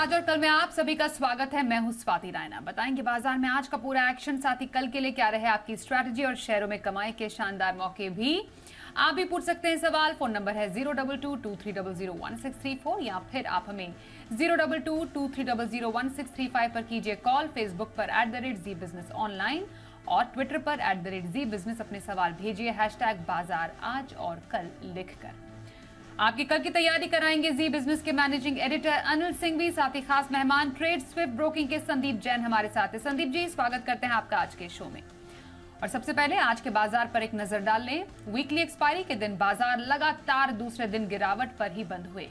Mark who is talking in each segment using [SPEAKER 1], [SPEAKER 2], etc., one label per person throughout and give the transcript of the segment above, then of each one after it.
[SPEAKER 1] आज और कल में आप सभी का स्वागत है। मैं हूं स्वाति रायना। बताएंगे बाजार में आज का पूरा एक्शन, साथ ही कल के लिए क्या रहे आपकी स्ट्रैटेजी और शेयरों में कमाई के शानदार मौके भी। आप भी पूछ सकते हैं सवाल। फोन नंबर है 02223001634 या फिर आप हमें 02223001635 पर कीजिए कॉल। फेसबुक पर @ZBusiness ऑनलाइन और ट्विटर पर @ZBusiness अपने सवाल भेजिए #बाजार आज और कल लिखकर। आपकी कल की तैयारी कराएंगे जी बिजनेस के मैनेजिंग एडिटर अनिल सिंघवी, साथ ही खास मेहमान ट्रेड स्विफ्ट ब्रोकिंग के संदीप जैन हमारे साथ हैं। संदीप जी, स्वागत करते हैं आपका आज के शो में। और सबसे पहले आज के बाजार पर एक नजर डाल लें। वीकली एक्सपायरी के दिन बाजार लगातार दूसरे दिन गिरावट पर ही बंद हुए।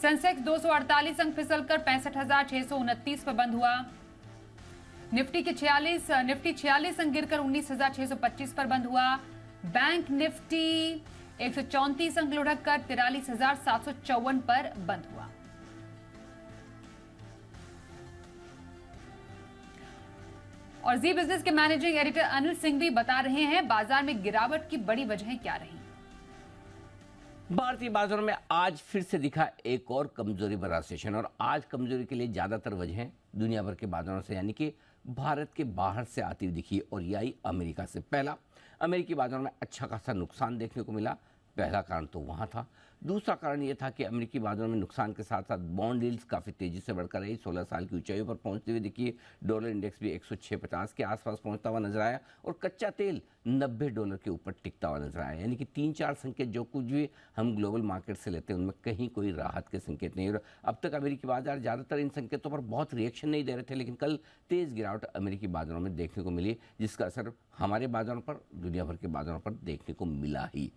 [SPEAKER 1] सेंसेक्स 248 अंक फिसलकर 65,629 पर बंद हुआ। निफ्टी 46 अंक गिरकर 19,625 पर बंद हुआ। बैंक निफ्टी 134 अंक लुढ़क कर 43,754 पर बंद हुआ। और जी बिजनेस के मैनेजिंग एडिटर अनिल सिंघवी बता रहे हैं बाजार में गिरावट की बड़ी वजहें क्या रही।
[SPEAKER 2] भारतीय बाजारों में आज फिर से दिखा एक और कमजोरी भरा सेशन, और आज कमजोरी के लिए ज्यादातर वजहें दुनिया भर के बाजारों से यानी कि भारत के बाहर से आती हुई दिखी, और यह आई अमेरिका से। पहला, अमेरिकी बाजारों में अच्छा खासा नुकसान देखने को मिला। पहला कारण तो वहाँ था। दूसरा कारण ये था कि अमेरिकी बाजारों में नुकसान के साथ साथ बॉन्ड यील्ड्स काफ़ी तेज़ी से बढ़कर रही, 16 साल की ऊंचाइयों पर पहुंचते हुए दिखी। डॉलर इंडेक्स भी 106.50 के आसपास पहुंचता हुआ नजर आया, और कच्चा तेल $90 के ऊपर टिकता हुआ नजर आया। यानी कि 3-4 संकेत जो कुछ भी हम ग्लोबल मार्केट से लेते हैं उनमें कहीं कोई राहत के संकेत नहीं। और अब तक अमेरिकी बाजार ज़्यादातर इन संकेतों पर बहुत रिएक्शन नहीं दे रहे थे, लेकिन कल तेज़ गिरावट अमेरिकी बाजारों में देखने को मिली, जिसका असर हमारे बाजारों पर, दुनिया भर के बाजारों पर देखने को मिला ही।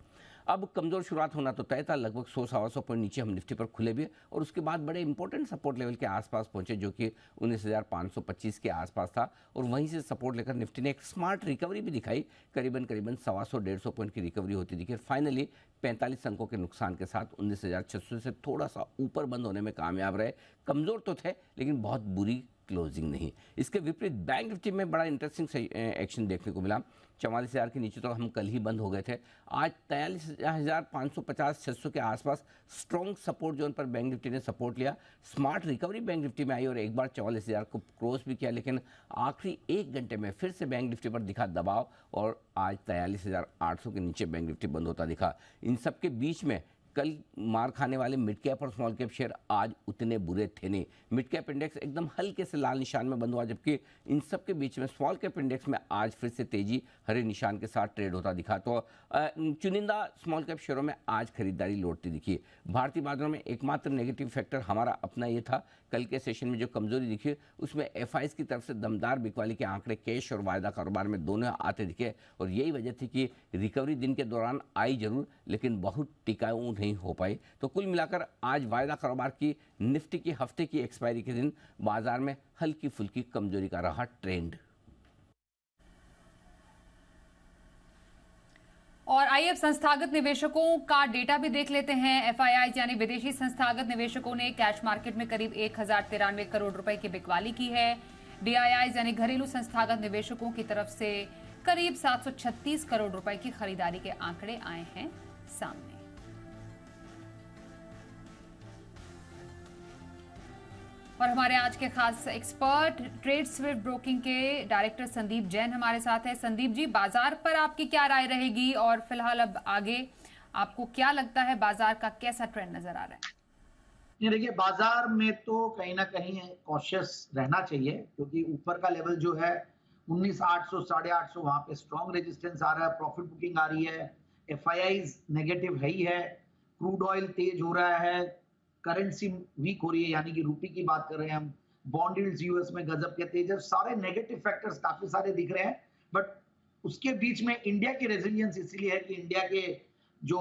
[SPEAKER 2] अब कमजोर शुरुआत होना तो तय था। लगभग 100-125 पॉइंट नीचे हम निफ्टी पर खुले भी, और उसके बाद बड़े इंपॉर्टेंट सपोर्ट लेवल के आसपास पहुंचे, जो कि 19,525 के आसपास था। और वहीं से सपोर्ट लेकर निफ्टी ने एक स्मार्ट रिकवरी भी दिखाई। करीबन 125-150 पॉइंट की रिकवरी होती दिखी। फाइनली 45 अंकों के नुकसान के साथ 19,600 से थोड़ा सा ऊपर बंद होने में कामयाब रहे। कमजोर तो थे, लेकिन बहुत बुरी क्लोजिंग नहीं। इसके विपरीत बैंक निफ्टी में बड़ा इंटरेस्टिंग एक्शन देखने को मिला। 44,000 के नीचे तो हम कल ही बंद हो गए थे। आज 43,550-600 के आसपास स्ट्रॉन्ग सपोर्ट जोन पर बैंक निफ्टी ने सपोर्ट लिया। स्मार्ट रिकवरी बैंक निफ्टी में आई और एक बार 44,000 को क्रॉस भी किया, लेकिन आखिरी 1 घंटे में फिर से बैंक निफ्टी पर दिखा दबाव, और आज 43,800 के नीचे बैंक निफ्टी बंद होता दिखा। इन सब के बीच में कल मार खाने वाले मिड कैप और स्मॉल कैप शेयर आज उतने बुरे थे नहीं। मिड कैप इंडेक्स एकदम हल्के से लाल निशान में बंद हुआ, जबकि इन सब के बीच में स्मॉल कैप इंडेक्स में आज फिर से तेजी हरे निशान के साथ ट्रेड होता दिखा। तो चुनिंदा स्मॉल कैप शेयरों में आज खरीदारी लौटती दिखी। भारतीय बाजारों में एकमात्र नेगेटिव फैक्टर हमारा अपना ये था। कल के सेशन में जो कमजोरी दिखी उसमें एफआईज की तरफ से दमदार बिकवाली के आंकड़े कैश और वायदा कारोबार में दोनों आते दिखे, और यही वजह थी कि रिकवरी दिन के दौरान आई जरूर, लेकिन बहुत टिकाऊ नहीं हो पाई। तो कुल मिलाकर आज वायदा कारोबार की निफ्टी की हफ्ते की एक्सपायरी के दिन बाजार में हल्की फुल्की कमजोरी का रहा ट्रेंड।
[SPEAKER 1] और आइए अब संस्थागत निवेशकों का डेटा भी देख लेते हैं। एफआईआई यानी विदेशी संस्थागत निवेशकों ने कैश मार्केट में करीब 1,093 करोड़ रुपए की बिकवाली की है। डीआईआई यानी घरेलू संस्थागत निवेशकों की तरफ से करीब 736 करोड़ रुपए की खरीदारी के आंकड़े आए हैं सामने। और हमारे आज के खास एक्सपर्ट ट्रेड स्विफ्ट ब्रोकिंग के डायरेक्टर संदीप जैन हमारे साथ है। संदीप जी, बाजार पर आपकी क्या राय रहेगी, और फिलहाल अब आगे आपको क्या लगता है बाजार का कैसा ट्रेंड नजर आ रहा है?
[SPEAKER 3] ये देखिए, बाजार में तो कहीं ना कहीं कॉशियस रहना चाहिए, क्योंकि ऊपर का लेवल जो है 19,800 850 वहां पे स्ट्रॉन्ग रेजिस्टेंस आ रहा है, प्रॉफिट बुकिंग आ रही है, एफआईआई नेगेटिव है ही है, क्रूड ऑयल तेज हो रहा है, करेंसी वीक हो रही है, यानी कि रूपी की बात कर रहे हैं हम, बॉन्ड यील्ड्स यूएस में गजब के तेज है, सारे नेगेटिव फैक्टर्स काफी सारे दिख रहे हैं। बट उसके बीच में इंडिया की रेजिलियंस इसलिए है कि इंडिया के जो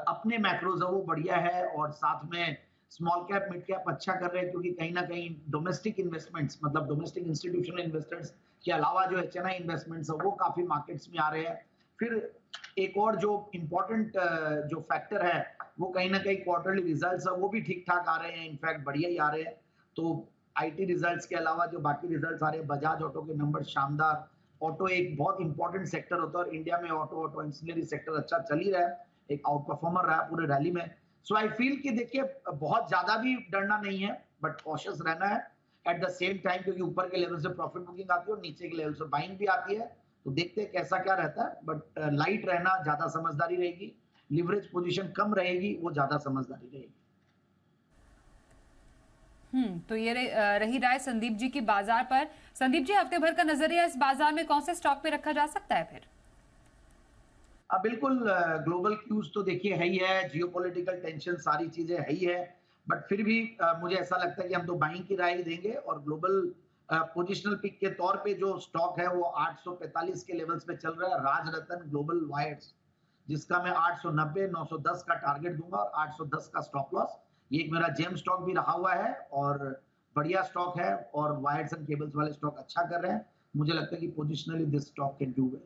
[SPEAKER 3] अपने मैक्रोज है वो बढ़िया है, और साथ में स्मॉल कैप मिड कैप अच्छा कर रहे हैं, क्योंकि कहीं ना कहीं डोमेस्टिक इन्वेस्टमेंट्स, मतलब डोमेस्टिक इंस्टीट्यूशनल इन्वेस्टर्स के अलावा जो है चेन्नई इन्वेस्टमेंट्स है वो काफी मार्केट्स में आ रहे हैं। फिर एक और जो इम्पोर्टेंट जो फैक्टर है वो कहीं ना कहीं क्वार्टरली रिजल्ट्स है वो भी ठीक ठाक आ रहे हैं, इनफैक्ट बढ़िया ही आ रहे हैं। तो आईटी रिजल्ट्स के अलावा जो बाकी रिजल्ट्स आ रहे हैं, बजाज ऑटो के नंबर शानदार, ऑटो एक बहुत इंपॉर्टेंट सेक्टर होता है, और इंडिया में ऑटो इंसिलरी सेक्टर अच्छा चल ही रहा है, एक आउट परफॉर्मर रहा पूरे रैली में। सो आई फील कि देखिए बहुत ज्यादा भी डरना नहीं है, बट कॉशियस रहना है एट द सेम टाइम, क्योंकि ऊपर के लेवल से प्रॉफिट बुकिंग आती है और नीचे के लेवल से बाइंग भी आती है। तो देखते हैं कैसा क्या रहता है, बट लाइट रहना ज्यादा समझदारी रहेगी, लिवरेज पोजीशन कम रहेगी, वो ज्यादा समझदारी रहेगी।
[SPEAKER 1] तो ये रही राय संदीप जी की बाजार पर। संदीप जी, हफ्ते भर का नजरिया इस बाजार में कौन से स्टॉक पे रखा जा सकता है फिर?
[SPEAKER 3] बिल्कुल, ग्लोबल क्यूज तो देखिए है ही है, जियोपॉलिटिकल टेंशन सारी चीजें है ही है, बट फिर भी मुझे ऐसा लगता है कि हम तो बाइंग की राय ही देंगे। और ग्लोबल पोजिशनल पिक के तौर पे जो स्टॉक है वो 845 के लेवल्स पे चल रहा है, राजरत्न ग्लोबल वायर्स, जिसका मैं 890 910 का टारगेट दूंगा और 810 का स्टॉप लॉस। ये एक मेरा जेम स्टॉक भी रहा हुआ है और बढ़िया स्टॉक है, और वायर्स एंड केबल्स वाले स्टॉक अच्छा कर रहे हैं। मुझे लगता है कि positionally this stock can do well.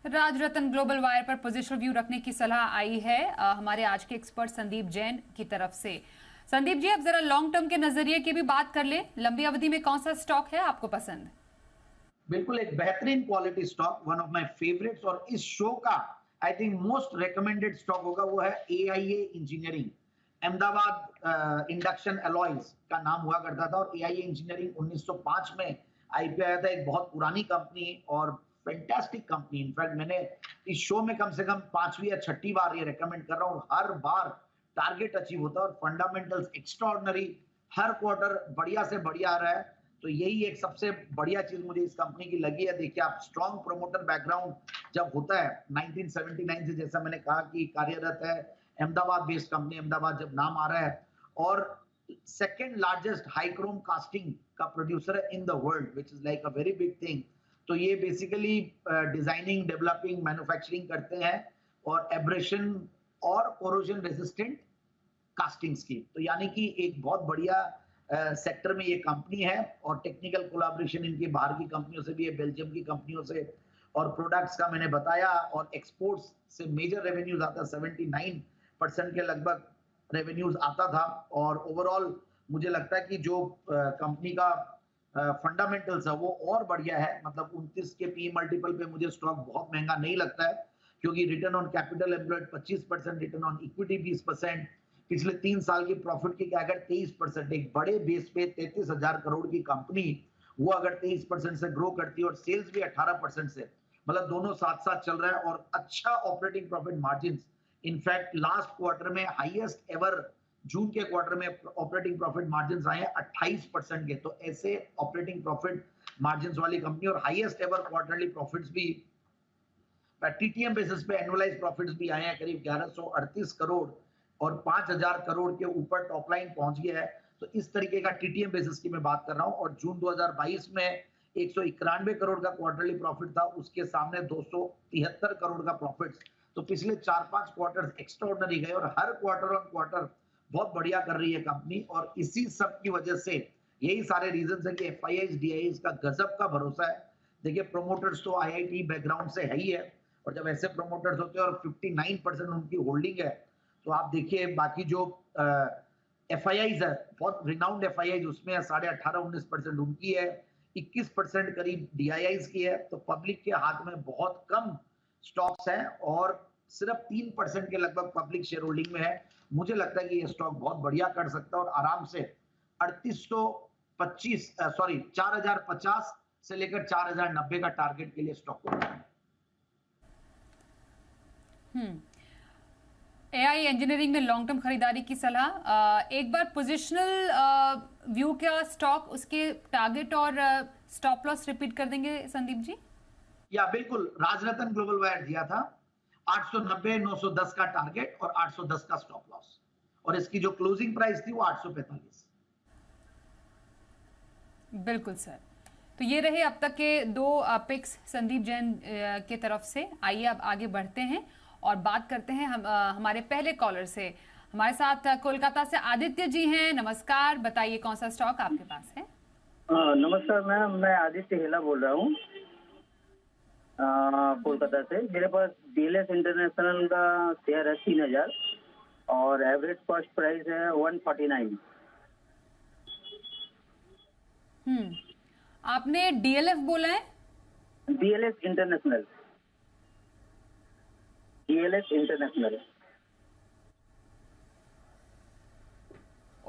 [SPEAKER 1] Rajratna global wire पर पोजिशनल व्यू रखने की सलाह आई है हमारे आज के एक्सपर्ट संदीप जैन की तरफ से। संदीप जी, अब जरा लॉन्ग टर्म के नजरिए की भी बात कर ले, लंबी अवधि में कौन सा स्टॉक है आपको पसंद?
[SPEAKER 3] बिल्कुल, एक बेहतरीन quality stock, one of my favourites, और इस शो का I think most recommended stock होगा वो है AIA engineering. Ahmedabad induction alloys का नाम हुआ करता था, और AIA इंजीनियरिंग 1905 में IPO आया था। एक बहुत पुरानी कंपनी और फैंटास्टिक कंपनी। इनफैक्ट मैंने इस शो में कम से कम 5वीं या 6ठी बार ये रेकमेंड कर रहा हूँ, हर बार टारगेट अचीव होता है और फंडामेंटल्स एक्स्ट्राऑर्डिनरी, हर क्वार्टर बढ़िया से बढ़िया आ रहा है। तो यही एक सबसे बढ़िया चीज मुझे इस कंपनी की लगी है। देखिए, आप स्ट्रॉन्ग प्रोमोटर बैकग्राउंड जब होता है 1979 से, जैसा मैंने कहा कि कार्यरत है, अहमदाबाद बेस्ड कंपनी, अहमदाबाद जब नाम आ रहा है, और सेकेंड लार्जेस्ट हाईक्रोम कास्टिंग का प्रोड्यूसर है in the world, which is like a very big thing. तो ये बेसिकली डिजाइनिंग, डेवलपिंग, मैन्युफैक्चरिंग करते हैं और एब्रेशन और कोरोजन रेजिस्टेंट कास्टिंग्स की। तो यानी कि एक बहुत बढ़िया सेक्टर में ये कंपनी है, और टेक्निकल कोलैबोरेशन इनकी बाहर की कंपनियों से भी है, बेल्जियम की कंपनियों से। और प्रोडक्ट्स का मैंने बताया, और एक्सपोर्ट्स से मेजर रेवेन्यूज आता, 79% के लगभग रेवेन्यूज आता था। और ओवरऑल मुझे लगता है कि जो कंपनी का फंडामेंटल्स है वो और बढ़िया है। मतलब 29 के पी मल्टीपल पे मुझे स्टॉक बहुत महंगा नहीं लगता है, क्योंकि return on capital employed 25%, return on equity 20%, पिछले 3 साल की प्रॉफिट की अगर 23%, एक बड़े बेस पे 33,000 करोड़ की कंपनी वो अगर 23% से ग्रो करती है, और सेल्स भी 18% से, मतलब दोनों साथ साथ चल रहा है, और अच्छा operating profit margin. In fact last quarter में हाईएस्ट एवर जून के क्वार्टर में ऑपरेटिंग प्रॉफिट मार्जिन आए हैं 28% के। तो ऐसे ऑपरेटिंग प्रॉफिट मार्जिन वाली कंपनी, और हाईएस्ट एवर क्वार्टरली प्रॉफिट्स भी TTM बेसिस पे, एनुअलाइज प्रॉफिट्स भी आए हैं करीब 1138 करोड़, और 5,000 करोड़ के ऊपर टॉप लाइन पहुंच गया है। तो इस तरीके का TTM बेसिस की मैं बात कर रहा हूं। और जून 2022 में 191 करोड़ का क्वार्टरली प्रॉफिट था, उसके सामने 273 करोड़ का प्रॉफिट। तो पिछले 4-5 क्वार्टर एक्स्ट्राऑर्डिनरी गए, और हर क्वार्टर ऑन क्वार्टर बहुत बढ़िया कर रही है कंपनी। और इसी सब की वजह से, यही सारे रीजन है कि FIIs DIIs का गजब का भरोसा है। देखिए, प्रोमोटर्स तो IIT बैकग्राउंड से है ही है, और जब ऐसे प्रोमोटर्स होते हैं और 59% उनकी होल्डिंग है, तो आप देखिए बाकी जो FIIs है, बहुत रिनाउंड FIIs, उसमें 18.5-19% उनकी है, 21% करीब DIIs की है। तो पब्लिक के हाथ में बहुत कम स्टॉक्स हैं, और सिर्फ 3% के लगभग पब्लिक शेयर होल्डिंग में है। मुझे लगता है कि ये स्टॉक बहुत बढ़िया कर सकता है, और आराम से 4050 से लेकर 4090 का टारगेट के लिए स्टॉक को रखना है।
[SPEAKER 1] AI इंजीनियरिंग में लॉन्ग टर्म खरीदारी की सलाह। एक बार पोजिशनल व्यू का स्टॉक, उसके टारगेट और स्टॉप लॉस रिपीट कर देंगे संदीप जी?
[SPEAKER 3] या बिल्कुल, राजरत्न ग्लोबल वायर दिया था 890 910 का टारगेट और 810 का स्टॉप लॉस, और इसकी जो क्लोजिंग प्राइस थी वो 845।
[SPEAKER 1] बिल्कुल सर। तो ये रहे अब तक के 2 पिक्स संदीप जैन के तरफ से। आइए अब आगे बढ़ते हैं और बात करते हैं हमारे पहले कॉलर से। हमारे साथ कोलकाता से आदित्य जी हैं। नमस्कार, बताइए कौन सा स्टॉक आपके पास है?
[SPEAKER 4] नमस्कार मैम, मैं आदित्य हेला बोल रहा हूँ कोलकाता से। मेरे पास DLF इंटरनेशनल का शेयर है 3000, और एवरेज कॉस्ट प्राइस है 149।
[SPEAKER 1] आपने DLF बोला है?
[SPEAKER 4] DLF international. DLF international.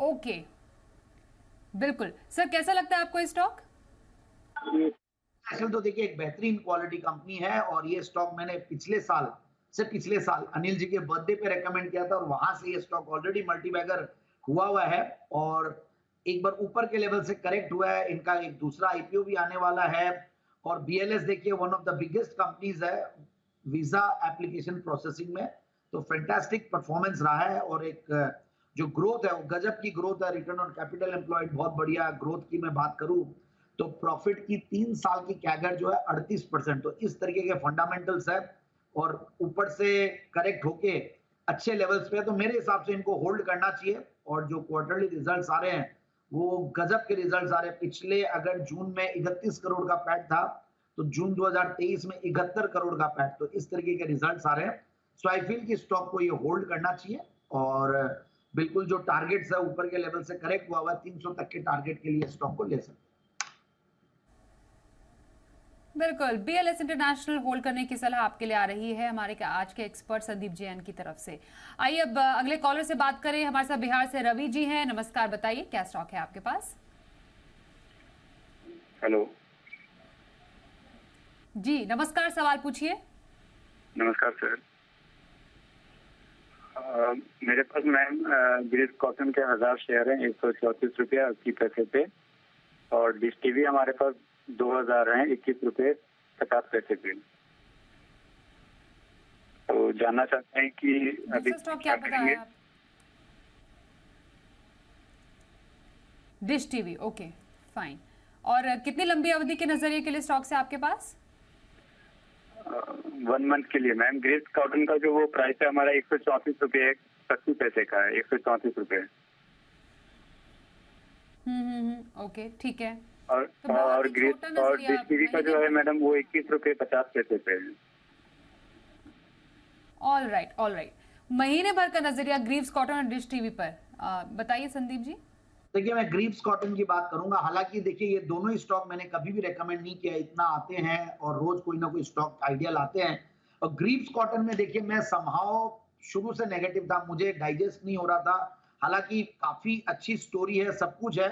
[SPEAKER 1] Okay, बिल्कुल सर, कैसा लगता है आपको ये स्टॉक?
[SPEAKER 3] तो देखिए एक बेहतरीन क्वालिटी कंपनी है और ये स्टॉक मैंने पिछले साल अनिल जी के बर्थडे पे रेकमेंड किया था और वहां से ये स्टॉक ऑलरेडी मल्टीबैगर हुआ है और एक बार ऊपर के लेवल से करेक्ट हुआ है। इनका एक दूसरा आईपीओ भी आने वाला है और बीएलएस देखिए one of the biggest companies है वीजा एप्लीकेशन प्रोसेसिंग में, तो फैंटास्टिक परफॉर्मेंस रहा है और एक जो ग्रोथ है वो गजब की ग्रोथ है। रिटर्न ऑन कैपिटल एम्प्लॉयड बहुत बढ़िया ग्रोथ की मैं बात करूं तो प्रॉफिट की 3 साल की कैगर जो है 38%, तो इस तरीके के फंडामेंटल्स है और ऊपर से करेक्ट होके अच्छे लेवल्स पे है, तो मेरे हिसाब से इनको होल्ड करना चाहिए। और जो क्वार्टरली रिजल्ट्स आ रहे हैं वो गजब के रिजल्ट्स आ रहे हैं। पिछले अगर जून में 31 करोड़ का पैट था तो जून 2023 में 71 करोड़ का पैट, तो इस तरीके के रिजल्ट्स आ रहे हैं। सो आई फील कि स्टॉक को ये होल्ड करना चाहिए और बिल्कुल जो टारगेट्स है ऊपर के लेवल से करेक्ट हुआ है 300 तक के टारगेट के लिए स्टॉक को ले सकते हैं।
[SPEAKER 1] बिल्कुल, बीएलएस इंटरनेशनल होल्ड करने की सलाह आपके लिए आ रही है हमारे आज के एक्सपर्ट संदीप जैन की तरफ से। आइए अब अगले कॉलर से बात करें। हमारे साथ बिहार से रवि जी हैं। नमस्कार, बताइए क्या स्टॉक है आपके पास?
[SPEAKER 5] हेलो
[SPEAKER 1] जी नमस्कार, सवाल पूछिए।
[SPEAKER 5] नमस्कार सर। मेरे पास मैम ग्रीस कॉटन के 1000 शेयर हैं 134 रुपया 80 पैसे पे और डिश टीवी हमारे पास 2000 हैं 21 रुपये 50 पैसे पे। तो जानना चाहते हैं कि अभी
[SPEAKER 1] स्टॉक क्या बताया आप? Dish TV, okay fine. और कितनी लंबी अवधि के नजरिए के लिए स्टॉक है आपके पास?
[SPEAKER 5] 1 मंथ के लिए मैम। ग्रीस कॉटन का जो वो प्राइस है हमारा 134 रुपये 80 पैसे का है, 134 रुपये।
[SPEAKER 1] ओके ठीक है।
[SPEAKER 5] और
[SPEAKER 1] तो
[SPEAKER 5] और ग्रीस और डिश टीवी का जो है मैडम वो 21 रुपये 50 पैसे पे है।
[SPEAKER 1] All right. महीने भर का नजरिया ग्रीव्स कॉटन और डिश टीवी पर बताइए संदीप जी।
[SPEAKER 3] देखिए मैं ग्रीव्स कॉटन की बात करूंगा। हालांकि देखिए ये दोनों ही स्टॉक मैंने कभी भी रेकमेंड नहीं किया, इतना आते हैं और रोज कोई ना कोई स्टॉक आइडिया लाते हैं। और ग्रीव्स कॉटन में देखिए मैं समहाउ शुरू से नेगेटिव था, मुझे डाइजेस्ट नहीं हो रहा था। हालांकि काफी अच्छी स्टोरी है, सब कुछ है,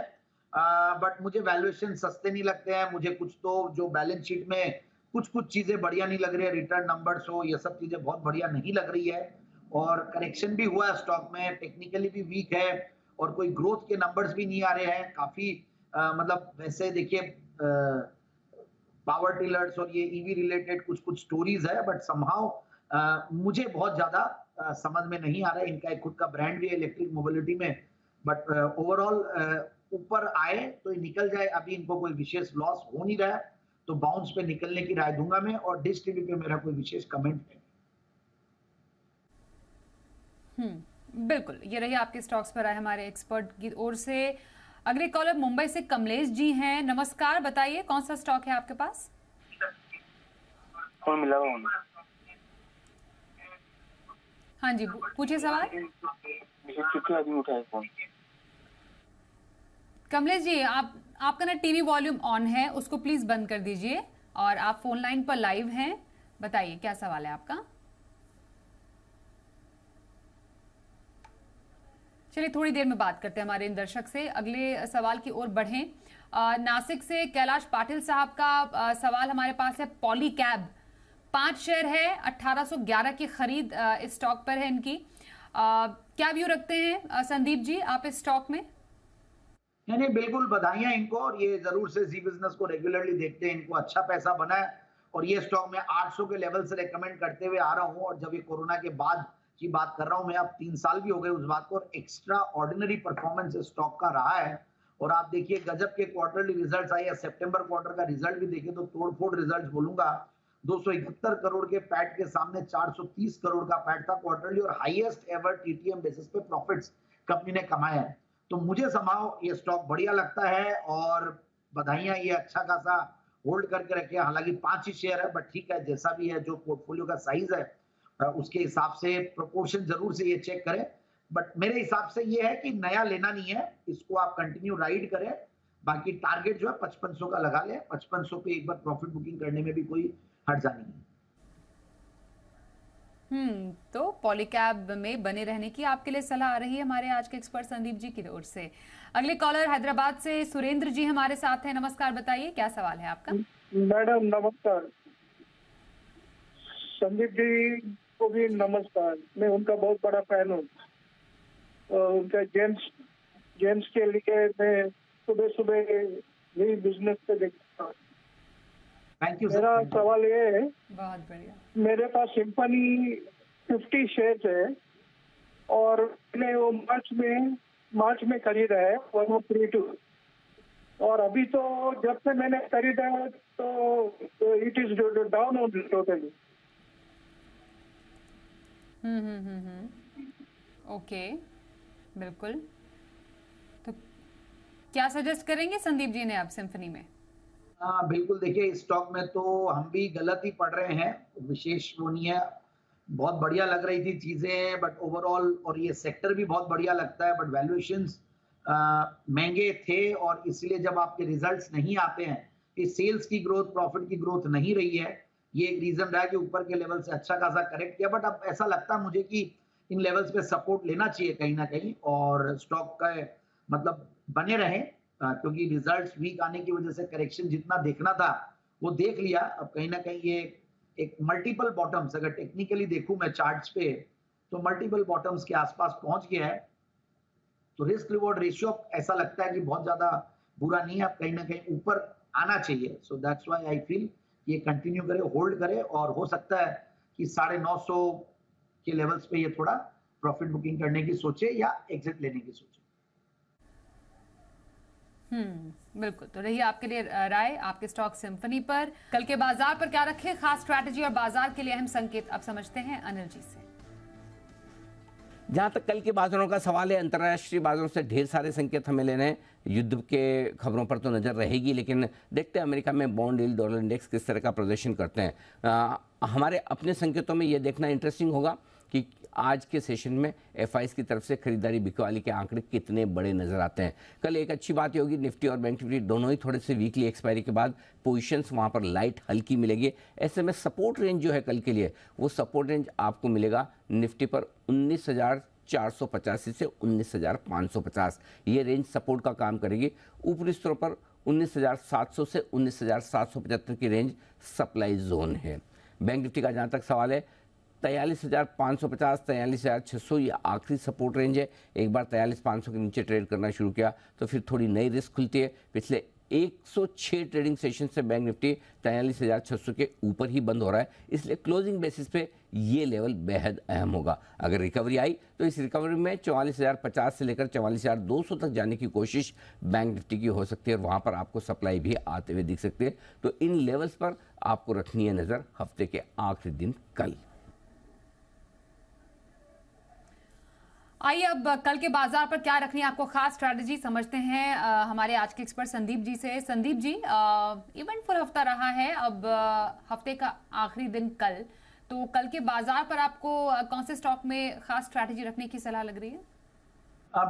[SPEAKER 3] बट मुझे वैल्यूएशन सस्ते नहीं लगते हैं। मुझे कुछ तो जो बैलेंस शीट में कुछ चीजें बढ़िया नहीं लग रही है, रिटर्न नंबर्स हो ये सब चीजें बहुत बढ़िया नहीं लग रही है। और करेक्शन भी हुआ है स्टॉक में, टेक्निकली भी वीक है और कोई ग्रोथ के नंबर्स भी नहीं आ रहे हैं। काफी मतलब वैसे देखिए पावर टिलर्स और ये ईवी रिलेटेड कुछ स्टोरीज है, बट समहाउ मुझे बहुत ज्यादा समझ में नहीं आ रहा है। इनका एक खुद का ब्रांड भी है इलेक्ट्रिक मोबिलिटी में, बट ओवरऑल ऊपर आए तो निकल जाए। अभी इनको कोई विशेष लॉस हो नहीं रहा है तो बाउंस पे निकलने की राय दूंगा मैं। और डिश टीवी पे मेरा कोई विशेष कमेंट है।
[SPEAKER 1] बिल्कुल, ये रही आपके स्टॉक्स पर आए हमारे एक्सपर्ट की ओर से। अगले कॉलर मुंबई से कमलेश जी हैं। नमस्कार, बताइए कौन सा स्टॉक है आपके पास?
[SPEAKER 5] कौन मिला?
[SPEAKER 1] हाँ जी, पूछिए सवाल। कमलेश जी, आपका ना टीवी वॉल्यूम ऑन है, उसको प्लीज बंद कर दीजिए और आप फोन लाइन पर लाइव हैं। बताइए क्या सवाल है आपका? चलिए थोड़ी देर में बात करते हैं हमारे इन दर्शक से। अगले सवाल की ओर बढ़ें। नासिक से कैलाश पाटिल साहब का सवाल हमारे पास है। पॉलीकैब 5 शेयर है, 1811 की खरीद इस स्टॉक पर है इनकी। क्या व्यू रखते हैं संदीप जी आप इस स्टॉक में?
[SPEAKER 3] नहीं बिल्कुल बधाइयां इनको, और ये जरूर से जी बिजनेस को रेगुलरली देखते हैं, इनको अच्छा पैसा बना है। और ये स्टॉक में 800 के लेवल से रेकमेंड करते हुए आ रहा हूं, और जब ये कोरोना के बाद की बात कर रहा हूं मैं, अब 3 साल भी हो गए उस बात को, और एक्स्ट्रा ऑर्डिनरी परफॉर्मेंस स्टॉक का रहा है। और आप देखिए गजब के क्वार्टरली रिजल्ट्स आए हैं। सितंबर क्वार्टर का रिजल्ट भी देखिए तो तोड़फोड़ रिजल्ट बोलूंगा। 271 करोड़ के पैट के सामने 430 करोड़ का पैट था क्वार्टरली, और हाईएस्ट एवर टीटीएम बेसिस पे प्रॉफिट्स कंपनी ने कमाया है। तो मुझे समाओ ये स्टॉक बढ़िया लगता है, और बधाइयां, ये अच्छा खासा होल्ड करके रखे। हालांकि 5 ही शेयर है, बट ठीक है, जैसा भी है, जो पोर्टफोलियो का साइज है उसके हिसाब से प्रोपोर्शन जरूर से ये चेक करें। बट मेरे हिसाब से ये है कि नया लेना नहीं है, इसको आप कंटिन्यू राइड करें। बाकी टारगेट जो है 5500 का लगा ले, 5500 पे एक बार प्रॉफिट बुकिंग करने में भी कोई हर्जा नहीं है।
[SPEAKER 1] तो पॉलीकैब में बने रहने की आपके लिए सलाह आ रही है हमारे आज के एक्सपर्ट संदीप जी की ओर से। अगले कॉलर हैदराबाद से सुरेंद्र जी हमारे साथ हैं। नमस्कार, बताइए क्या सवाल है आपका?
[SPEAKER 6] मैडम नमस्कार। संदीप जी को भी नमस्कार। मैं उनका बहुत बड़ा फैन हूँ। उनका जेम्स के लिए मैं सुबह सुबह यही बिजनेस पे देखता हूँ।
[SPEAKER 3] थैंक यू
[SPEAKER 6] मेरा
[SPEAKER 3] सर।
[SPEAKER 6] सवाल ये है,
[SPEAKER 1] बहुत बढ़िया।
[SPEAKER 6] मेरे पास सिंफनी 50 शेयर्स है और मैंने वो मार्च में खरीदा है 1032 और अभी तो जब से मैंने खरीदा है तो it is down on totally.
[SPEAKER 1] Okay, बिल्कुल। तो क्या सजेस्ट करेंगे संदीप जी ने आप सिम्फनी में?
[SPEAKER 3] हाँ बिल्कुल, देखिए इस स्टॉक में तो हम भी गलत ही पढ़ रहे हैं, विशेष वो नहीं है। बहुत बढ़िया लग रही थी चीजें बट ओवरऑल, और ये सेक्टर भी बहुत बढ़िया लगता है बट वैल्यूएशंस महंगे थे और इसलिए जब आपके रिजल्ट्स नहीं आते हैं कि सेल्स की ग्रोथ, प्रॉफिट की ग्रोथ नहीं रही है, ये एक रीजन रहा कि ऊपर के लेवल से अच्छा खासा करेक्ट किया। बट अब ऐसा लगता है मुझे कि इन लेवल्स पे सपोर्ट लेना चाहिए कहीं ना कहीं और स्टॉक का मतलब बने रहे, क्योंकि रिजल्ट्स वीक आने की वजह से करेक्शन जितना देखना था वो देख लिया। अब कहीं ना कहीं ये एक मल्टीपल बॉटम्स, अगर टेक्निकली देखूं मैं चार्ट्स पे तो मल्टीपल बॉटम्स के आसपास पहुंच गया है। तो रिस्क रिवॉर्ड रेशियो ऐसा लगता है कि बहुत ज्यादा बुरा नहीं है, अब कहीं ना कहीं ऊपर आना चाहिए। So that's why I feel ये कंटिन्यू करे, होल्ड करे और हो सकता है कि 950 के लेवल्स पे ये थोड़ा प्रॉफिट बुकिंग करने की सोचे या एग्जिट लेने की सोचे।
[SPEAKER 1] बिल्कुल। तो रही आपके लिए राय आपके स्टॉक सिम्फनी पर। कल के बाजार पर क्या रखें, खास स्ट्रैटेजी और बाजार के लिए अहम संकेत अब समझते हैं अनिल जी से।
[SPEAKER 2] जहां तक कल के बाजारों का सवाल है, अंतर्राष्ट्रीय बाजारों से ढेर सारे संकेत हमें लेने हैं। युद्ध के खबरों पर तो नजर रहेगी, लेकिन देखते हैं अमेरिका में बॉन्ड यील्ड, डॉलर इंडेक्स किस तरह का प्रदर्शन करते हैं। हमारे अपने संकेतों में यह देखना इंटरेस्टिंग होगा कि आज के सेशन में एफआईज की तरफ से खरीदारी बिकवाली के आंकड़े कितने बड़े नजर आते हैं। कल एक अच्छी बात होगी, निफ्टी और बैंक निफ्टी दोनों ही थोड़े से वीकली एक्सपायरी के बाद पोजीशंस वहां पर लाइट हल्की मिलेगी। ऐसे में सपोर्ट रेंज जो है कल के लिए, वो सपोर्ट रेंज आपको मिलेगा निफ्टी पर 19,485 से 19,550। ये रेंज सपोर्ट का काम करेगी। ऊपरी स्तरों पर 19,700 से 19,775 की रेंज सप्लाई जोन है। बैंक निफ्टी का जहां तक सवाल है, 43,550, 43,600 ये आखिरी सपोर्ट रेंज है। एक बार 43,500 के नीचे ट्रेड करना शुरू किया तो फिर थोड़ी नई रिस्क खुलती है। पिछले 106 ट्रेडिंग सेशन से बैंक निफ्टी 43,600 के ऊपर ही बंद हो रहा है, इसलिए क्लोजिंग बेसिस पे ये लेवल बेहद अहम होगा। अगर रिकवरी आई तो इस रिकवरी में 44,050 से लेकर 44,200 तक जाने की कोशिश बैंक निफ्टी की हो सकती है और वहां पर आपको सप्लाई भी आते हुए दिख सकती है। तो इन लेवल्स पर आपको रखनी है नजर हफ्ते के आखिरी दिन कल।
[SPEAKER 1] आइए अब कल के बाजार पर क्या रखनी है आपको खास स्ट्रैटेजी समझते हैं हमारे आज के एक्सपर्ट संदीप जी से। संदीप जी, इवेंटफुल हफ्ता रहा है, अब हफ्ते का आखिरी दिन कल, तो कल के बाजार पर आपको कौन से स्टॉक में खास स्ट्रैटेजी रखने की सलाह लग रही है?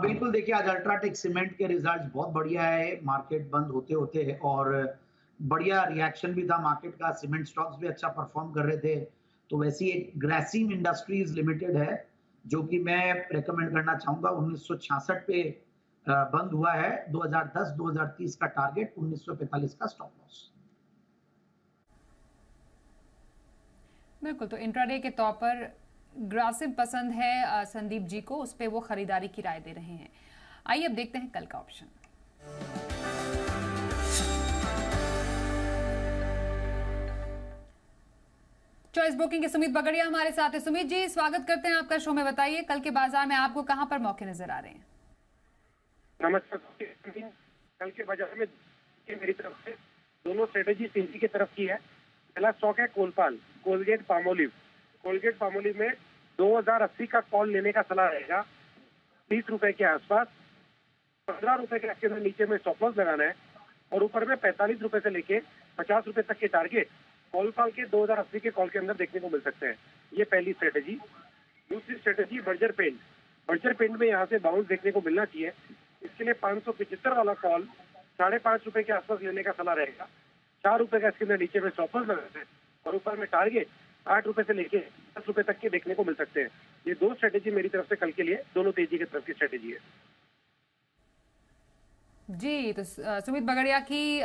[SPEAKER 3] बिल्कुल, देखिए आज अल्ट्राटेक सीमेंट के रिजल्ट्स बहुत बढ़िया है, मार्केट बंद होते होते और बढ़िया रिएक्शन भी था मार्केट का, सीमेंट स्टॉक्स भी अच्छा परफॉर्म कर रहे थे। तो वैसी एक ग्रासिम इंडस्ट्रीज लिमिटेड है जो कि मैं रेकमेंड करना चाहूंगा। 1966 पे बंद हुआ है, 2010-2030 का टारगेट, 1945 का स्टॉप लॉस।
[SPEAKER 1] बिल्कुल, तो इंट्राडे के तौर पर ग्रासिम पसंद है संदीप जी को, उस पे वो खरीदारी की राय दे रहे हैं। आइए अब देखते हैं कल का ऑप्शन। चॉइस ब्रोकिंग के सुमित बगड़िया हमारे साथ है। सुमित जी, स्वागत करते हैं आपका शो में। बताइए कल के बाजार में आपको कहां पर मौके नजर आ रहे हैं?
[SPEAKER 6] नमस्कार। कल के बाजार में मेरी तरफ से दोनों स्ट्रेटेजी तेजी की तरफ की है। पहला स्टॉक है कोलगेट पामोलिव। कोलगेट पामोलिव में 2080 का कॉल लेने का सलाह रहेगा, 30 रुपए के आसपास। 15 रुपए के नीचे में स्टॉप लॉस लगाना है और ऊपर में 45 रुपए से लेके 50 रुपए तक के टारगेट कॉल के 2080 के कॉल के अंदर देखने को मिल सकते हैं। ये पहली स्ट्रेटेजी। दूसरी स्ट्रेटेजी बर्जर पेंट में यहाँ से बाउंस देखने को मिलना चाहिए। इसके लिए 575 वाला कॉल 5.5 रुपए के आसपास लेने का सलाह रहेगा। 4 रुपए का इसके अंदर नीचे में स्टॉप लॉस लगाना है और ऊपर में टारगेट 8 रुपए से लेके 10 रुपए तक के देखने को मिल सकते हैं। ये दो स्ट्रेटेजी मेरी तरफ से कल के लिए, दोनों तेजी की तरफ की स्ट्रेटेजी है।
[SPEAKER 1] जी, तो सुमित बगड़िया की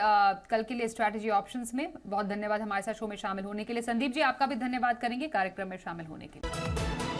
[SPEAKER 1] कल के लिए स्ट्रैटेजी ऑप्शंस में बहुत धन्यवाद हमारे साथ शो में शामिल होने के लिए। संदीप जी, आपका भी धन्यवाद करेंगे कार्यक्रम में शामिल होने के लिए।